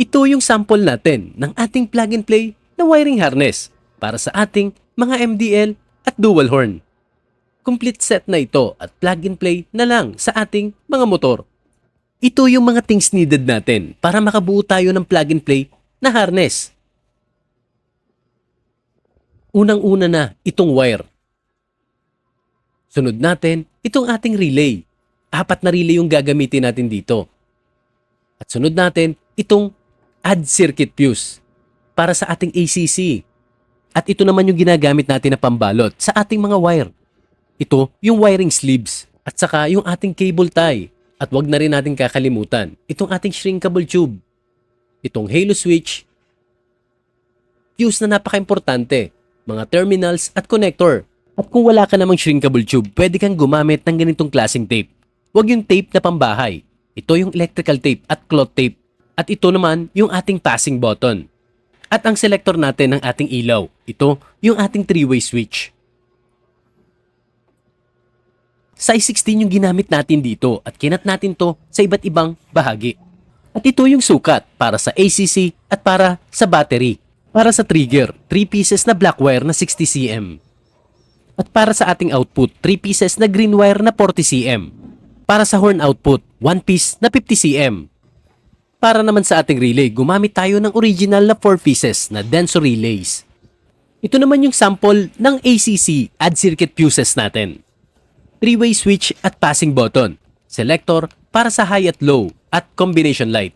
Ito yung sample natin ng ating plug and play na wiring harness para sa ating mga MDL at dual horn. Complete set na ito at plug and play na lang sa ating mga motor. Ito yung mga things needed natin para makabuo tayo ng plug and play na harness. Unang-una na itong wire. Sunod natin itong ating relay. 4 na relay yung gagamitin natin dito. At sunod natin itong add circuit fuse para sa ating ACC. At ito naman yung ginagamit natin na pambalot sa ating mga wire. Ito yung wiring sleeves at saka yung ating cable tie. At wag na rin natin kakalimutan itong ating shrinkable tube. Itong halo switch, fuse na napaka-importante, mga terminals at connector. At kung wala ka namang shrinkable tube, pwede kang gumamit ng ganitong klaseng tape. Wag yung tape na pambahay. Ito yung electrical tape at cloth tape. At ito naman yung ating passing button. At ang selector natin ng ating ilaw. Ito yung ating 3-way switch. Size 16 yung ginamit natin dito at kinat natin to sa iba't ibang bahagi. At ito yung sukat para sa ACC at para sa battery. Para sa trigger, 3 pieces na black wire na 60 cm. At para sa ating output, 3 pieces na green wire na 40 cm. Para sa horn output, 1 piece na 50 cm. Para naman sa ating relay, gumamit tayo ng original na 4 pieces na Denso relays. Ito naman yung sample ng ACC add circuit fuses natin. 3-way switch at passing button. Selector para sa high at low at combination light.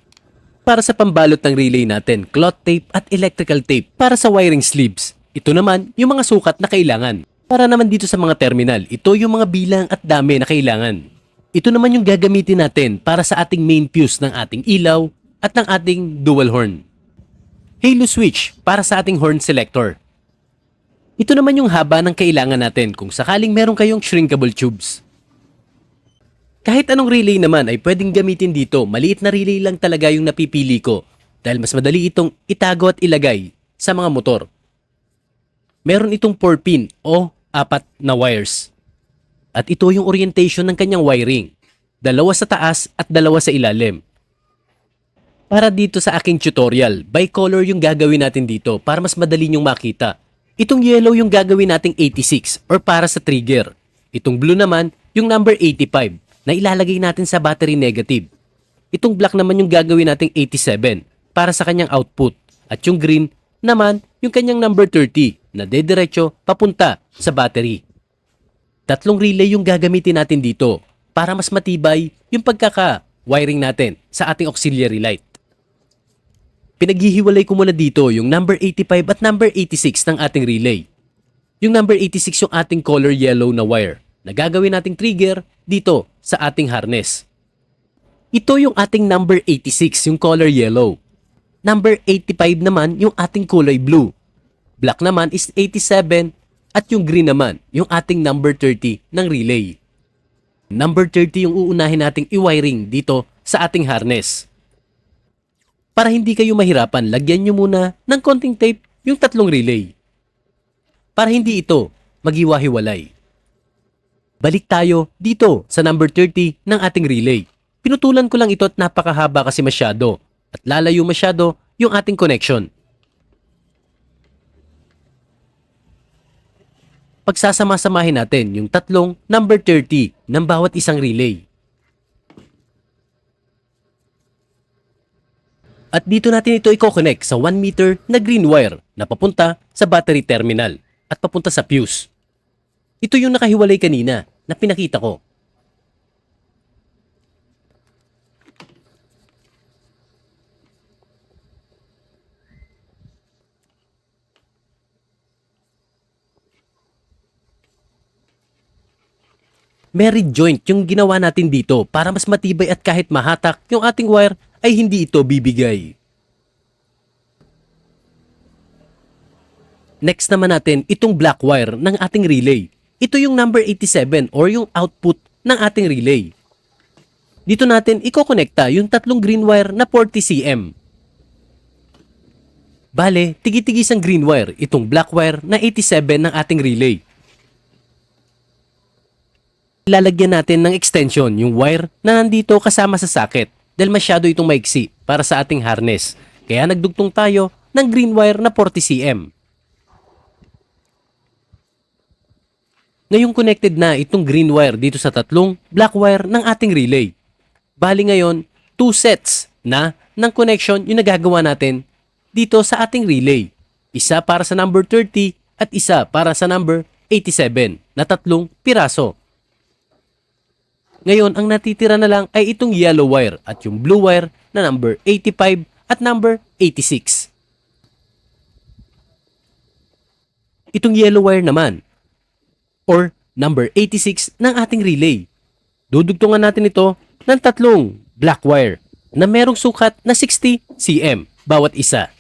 Para sa pambalot ng relay natin, cloth tape at electrical tape para sa wiring sleeves. Ito naman yung mga sukat na kailangan. Para naman dito sa mga terminal, ito yung mga bilang at dami na kailangan. Ito naman yung gagamitin natin para sa ating main fuse ng ating ilaw at ng ating dual horn. Halo switch para sa ating horn selector. Ito naman yung haba ng kailangan natin kung sakaling meron kayong shrinkable tubes. Kahit anong relay naman ay pwedeng gamitin dito, maliit na relay lang talaga yung napipili ko dahil mas madali itong itago at ilagay sa mga motor. Meron itong 4-pin o 4 na wires. At ito yung orientation ng kanyang wiring. 2 sa taas at 2 sa ilalim. Para dito sa aking tutorial, bicolor yung gagawin natin dito para mas madali nyong makita. Itong yellow yung gagawin nating 86 or para sa trigger. Itong blue naman yung number 85 na ilalagay natin sa battery negative. Itong black naman yung gagawin nating 87 para sa kanyang output. At yung green naman yung kanyang number 30 na dediretso papunta sa battery. 3 relay yung gagamitin natin dito para mas matibay yung pagkaka-wiring natin sa ating auxiliary light. Pinaghihiwalay ko muna dito yung number 85 at number 86 ng ating relay. Yung number 86 yung ating color yellow na wire na gagawin nating trigger dito sa ating harness. Ito yung ating number 86, yung color yellow. Number 85 naman yung ating kulay blue. Black naman is 87 at yung green naman yung ating number 30 ng relay. Number 30 yung uunahin nating i-wiring dito sa ating harness. Para hindi kayo mahirapan, lagyan nyo muna ng konting tape yung 3 relay. Para hindi ito maghiwa-hiwalay. Balik tayo dito sa number 30 ng ating relay. Pinutulan ko lang ito at napakahaba kasi masyado at lalayo masyado yung ating connection. Pagsasama-samahin natin yung 3 number 30 ng bawat isang relay. At dito natin ito i-connect sa 1 meter na green wire na papunta sa battery terminal at papunta sa fuse. Ito yung nakahiwalay kanina na pinakita ko. Merit joint yung ginawa natin dito para mas matibay at kahit mahatak yung ating wire ay hindi ito bibigay. Next naman natin itong black wire ng ating relay. Ito yung number 87 or yung output ng ating relay. Dito natin ikokonekta yung 3 green wire na 40 cm. Bale, tigi-tigis ang green wire itong black wire na 87 ng ating relay. Ilalagyan natin ng extension yung wire na nandito kasama sa socket dahil masyado itong maiksi para sa ating harness. Kaya nagdugtong tayo ng green wire na 40 cm. Ngayong connected na itong green wire dito sa tatlong black wire ng ating relay. Bali ngayon, 2 sets na ng connection yung nagagawa natin dito sa ating relay. Isa para sa number 30 at isa para sa number 87 na tatlong piraso. Ngayon, ang natitira na lang ay itong yellow wire at yung blue wire na number 85 at number 86. Itong yellow wire naman, or number 86 ng ating relay. Dudugtungan natin ito ng tatlong black wire na merong sukat na 60 cm bawat isa.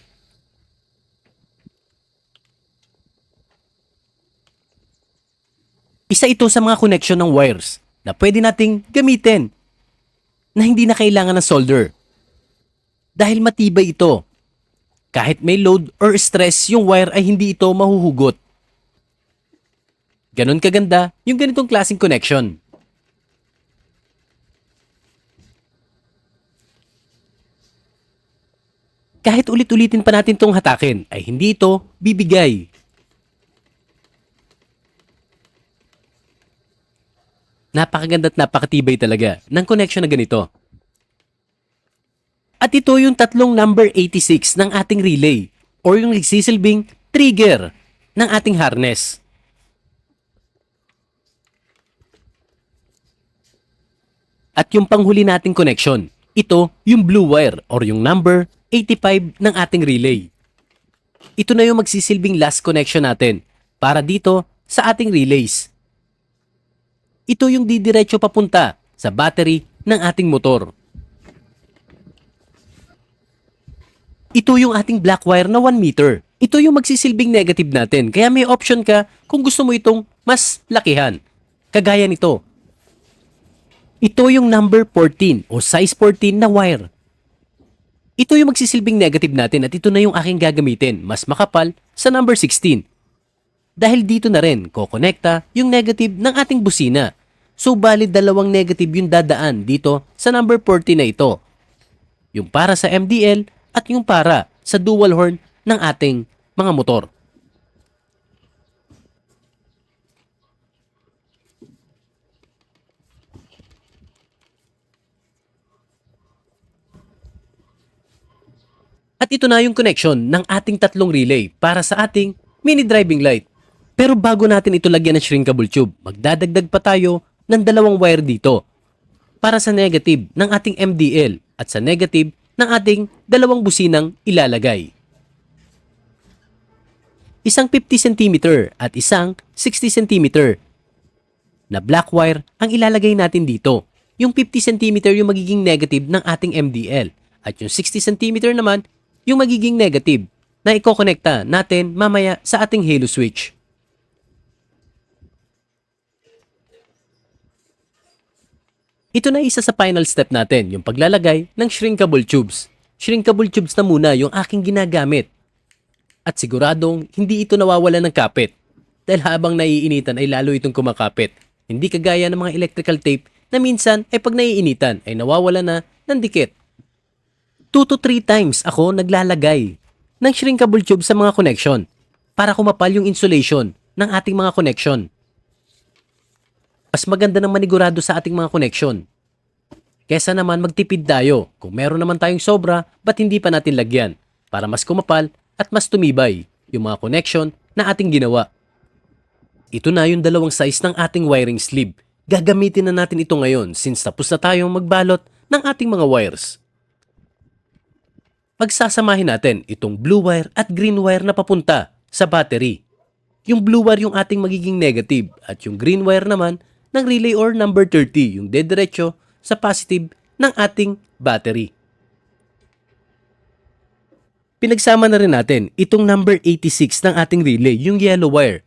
Isa ito sa mga connection ng wires na pwede nating gamitin na hindi na kailangan ng solder. Dahil matibay ito. Kahit may load or stress, yung wire ay hindi ito mahuhugot. Ganon kaganda yung ganitong klaseng connection. Kahit ulit-ulitin pa natin itong hatakin, ay hindi ito bibigay. Napakaganda at napakatibay talaga ng connection na ganito. At ito yung tatlong number 86 ng ating relay or yung nagsisilbing trigger ng ating harness. At yung panghuli nating connection, ito yung blue wire or yung number 85 ng ating relay. Ito na yung magsisilbing last connection natin para dito sa ating relays. Ito yung didiretso papunta sa battery ng ating motor. Ito yung ating black wire na 1 meter. Ito yung magsisilbing negative natin kaya may option ka kung gusto mo itong mas lakihan. Kagaya nito. Ito yung number 14 o size 14 na wire. Ito yung magsisilbing negative natin at ito na yung aking gagamitin, mas makapal sa number 16. Dahil dito na rin, kokonekta yung negative ng ating busina. So, bali dalawang negative yung dadaan dito sa number 40 na ito. Yung para sa MDL at yung para sa dual horn ng ating mga motor. At ito na yung connection ng ating tatlong relay para sa ating mini driving light. Pero bago natin ito lagyan ng shrinkable tube, magdadagdag pa tayo ng dalawang wire dito para sa negative ng ating MDL at sa negative ng ating dalawang businang ilalagay. Isang 50 cm at isang 60 cm na black wire ang ilalagay natin dito. Yung 50 cm yung magiging negative ng ating MDL at yung 60 cm naman yung magiging negative na ikokonekta natin mamaya sa ating halo switch. Ito na isa sa final step natin, yung paglalagay ng shrinkable tubes. Shrinkable tubes na muna yung aking ginagamit. At siguradong hindi ito nawawala ng kapit. Dahil habang naiinitan ay lalo itong kumakapit. Hindi kagaya ng mga electrical tape na minsan ay pag naiinitan ay nawawala na ng dikit. 2 to 3 times ako naglalagay ng shrinkable tube sa mga connection para kumapal yung insulation ng ating mga connection. Mas maganda ng manigurado sa ating mga connection. Kesa naman magtipid tayo. Kung meron naman tayong sobra, ba't hindi pa natin lagyan? Para mas kumapal at mas tumibay yung mga connection na ating ginawa. Ito na yung dalawang size ng ating wiring sleeve. Gagamitin na natin ito ngayon since tapos na tayong magbalot ng ating mga wires. Pagsasamahin natin itong blue wire at green wire na papunta sa battery. Yung blue wire yung ating magiging negative at yung green wire naman ng relay or number 30, yung dediretso sa positive ng ating battery. Pinagsama na rin natin itong number 86 ng ating relay, yung yellow wire.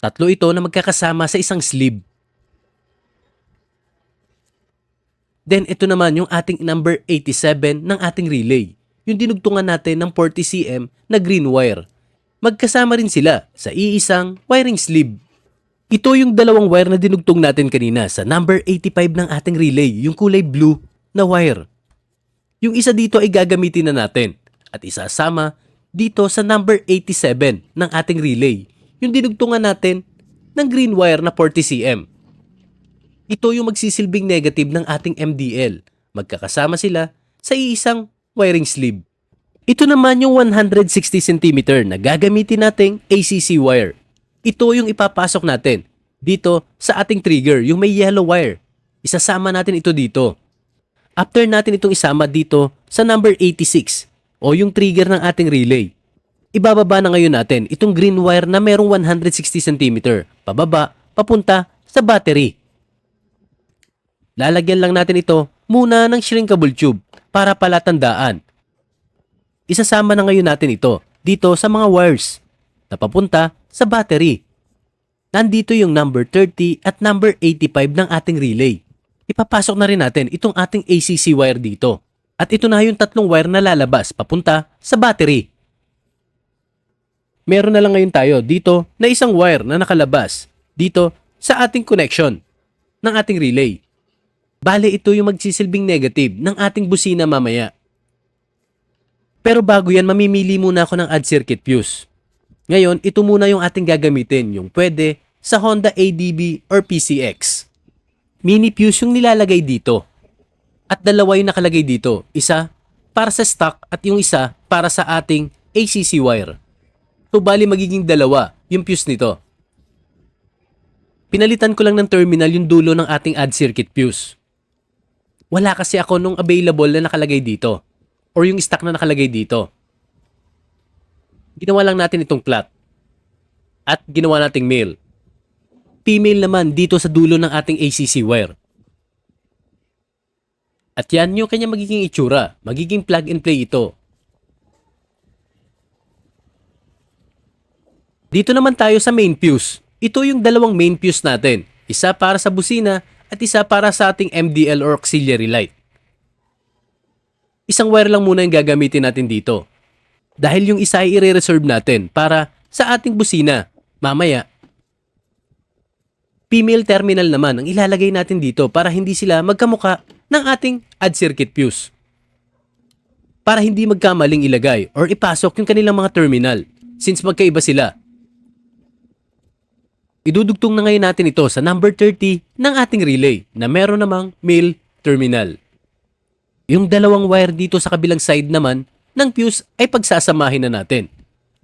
Tatlo ito na magkakasama sa isang sleeve. Then ito naman yung ating number 87 ng ating relay, yung dinugtungan natin ng 40 cm na green wire. Magkasama rin sila sa iisang wiring sleeve. Ito yung dalawang wire na dinugtong natin kanina sa number 85 ng ating relay, yung kulay blue na wire. Yung isa dito ay gagamitin na natin at isasama dito sa number 87 ng ating relay, yung dinugtungan natin ng green wire na 40 cm. Ito yung magsisilbing negative ng ating MDL. Magkakasama sila sa iisang wiring sleeve. Ito naman yung 160 cm na gagamitin nating ACC wire. Ito yung ipapasok natin dito sa ating trigger, yung may yellow wire. Isasama natin ito dito. After natin itong isama dito sa number 86 o yung trigger ng ating relay, ibababa na ngayon natin itong green wire na merong 160 cm pababa, papunta sa battery. Lalagyan lang natin ito muna ng shrinkable tube para palatandaan. Isasama na ngayon natin ito dito sa mga wires na papunta sa battery. Nandito yung number 30 at number 85 ng ating relay. Ipapasok na rin natin itong ating ACC wire dito. At ito na yung tatlong wire na lalabas papunta sa battery. Meron na lang ngayon tayo dito na isang wire na nakalabas dito sa ating connection ng ating relay. Bale, ito yung magsisilbing negative ng ating busina mamaya. Pero bago yan, mamimili muna ako ng add circuit fuse. Ngayon, ito muna yung ating gagamitin, yung pwede sa Honda ADB or PCX. Mini fuse yung nilalagay dito. At dalawa yung nakalagay dito. Isa para sa stock at yung isa para sa ating ACC wire. So, bali magiging dalawa yung fuse nito. Pinalitan ko lang ng terminal yung dulo ng ating add circuit fuse. Wala kasi ako nung available na nakalagay dito. Or yung stock na nakalagay dito. Ginawa lang natin itong flat. At ginawa nating male. Female naman dito sa dulo ng ating ACC wire. At yan yung kanya magiging itsura. Magiging plug and play ito. Dito naman tayo sa main fuse. Ito yung dalawang main fuse natin. Isa para sa busina at isa para sa ating MDL or auxiliary light. Isang wire lang muna yung gagamitin natin dito. Dahil yung isa ay i-reserve natin para sa ating busina. Mamaya, female terminal naman ang ilalagay natin dito para hindi sila magkamuka ng ating add circuit fuse. Para hindi magkamaling ilagay or ipasok yung kanilang mga terminal since magkaiba sila. Idudugtong na ngayon natin ito sa number 30 ng ating relay na meron namang male terminal. Yung dalawang wire dito sa kabilang side naman ng fuse ay pagsasamahin na natin.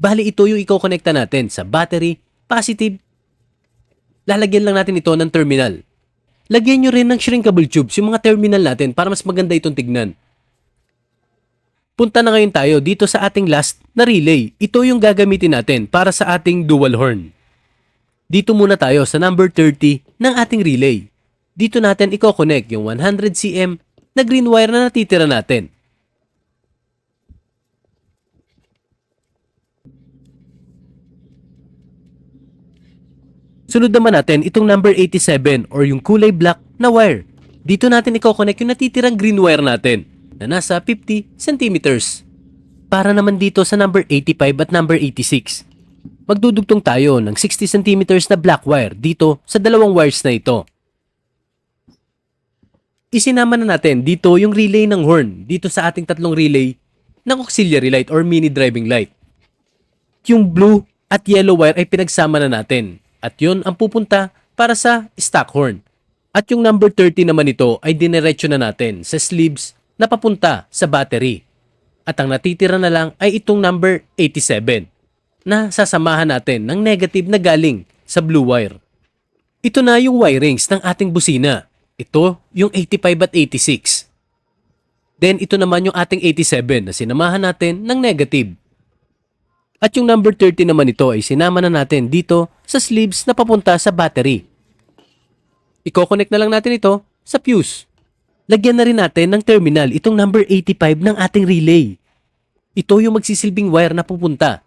Bali ito yung i-connecta natin sa battery, positive. Lalagyan lang natin ito ng terminal. Lagyan nyo rin ng shrinkable tubes yung mga terminal natin para mas maganda itong tignan. Punta na ngayon tayo dito sa ating last na relay. Ito yung gagamitin natin para sa ating dual horn. Dito muna tayo sa number 30 ng ating relay. Dito natin i-connect yung 100 cm na green wire na natitira natin. Sunod naman natin itong number 87 or yung kulay black na wire. Dito natin i-connect yung natitirang green wire natin na nasa 50 centimeters. Para naman dito sa number 85 at number 86. Magdudugtong tayo ng 60 centimeters na black wire dito sa dalawang wires na ito. Isinama na natin dito yung relay ng horn dito sa ating tatlong relay ng auxiliary light or mini driving light. Yung blue at yellow wire ay pinagsama na natin at yun ang pupunta para sa stock horn. At yung number 30 naman ito ay dinerecho na natin sa sleeves na papunta sa battery. At ang natitira na lang ay itong number 87 na sasamahan natin ng negative na galing sa blue wire. Ito na yung wirings ng ating busina. Ito yung 85 at 86. Then ito naman yung ating 87 na sinamahan natin ng negative. At yung number 30 naman ito ay sinama na natin dito sa sleeves na papunta sa battery. I-connect na lang natin ito sa fuse. Lagyan na rin natin ng terminal itong number 85 ng ating relay. Ito yung magsisilbing wire na pupunta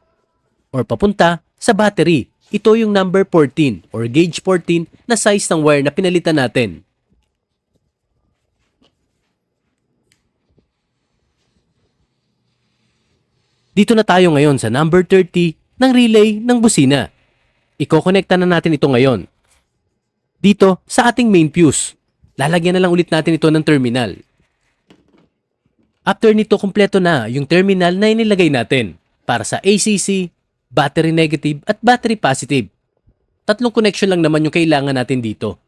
or papunta sa battery. Ito yung number 14 or gauge 14 na size ng wire na pinalitan natin. Dito na tayo ngayon sa number 30 ng relay ng busina. Iko-connecta na natin ito ngayon. Dito sa ating main fuse. Lalagyan na lang ulit natin ito ng terminal. After nito, kumpleto na yung terminal na inilagay natin para sa ACC, battery negative at battery positive. Tatlong connection lang naman yung kailangan natin dito.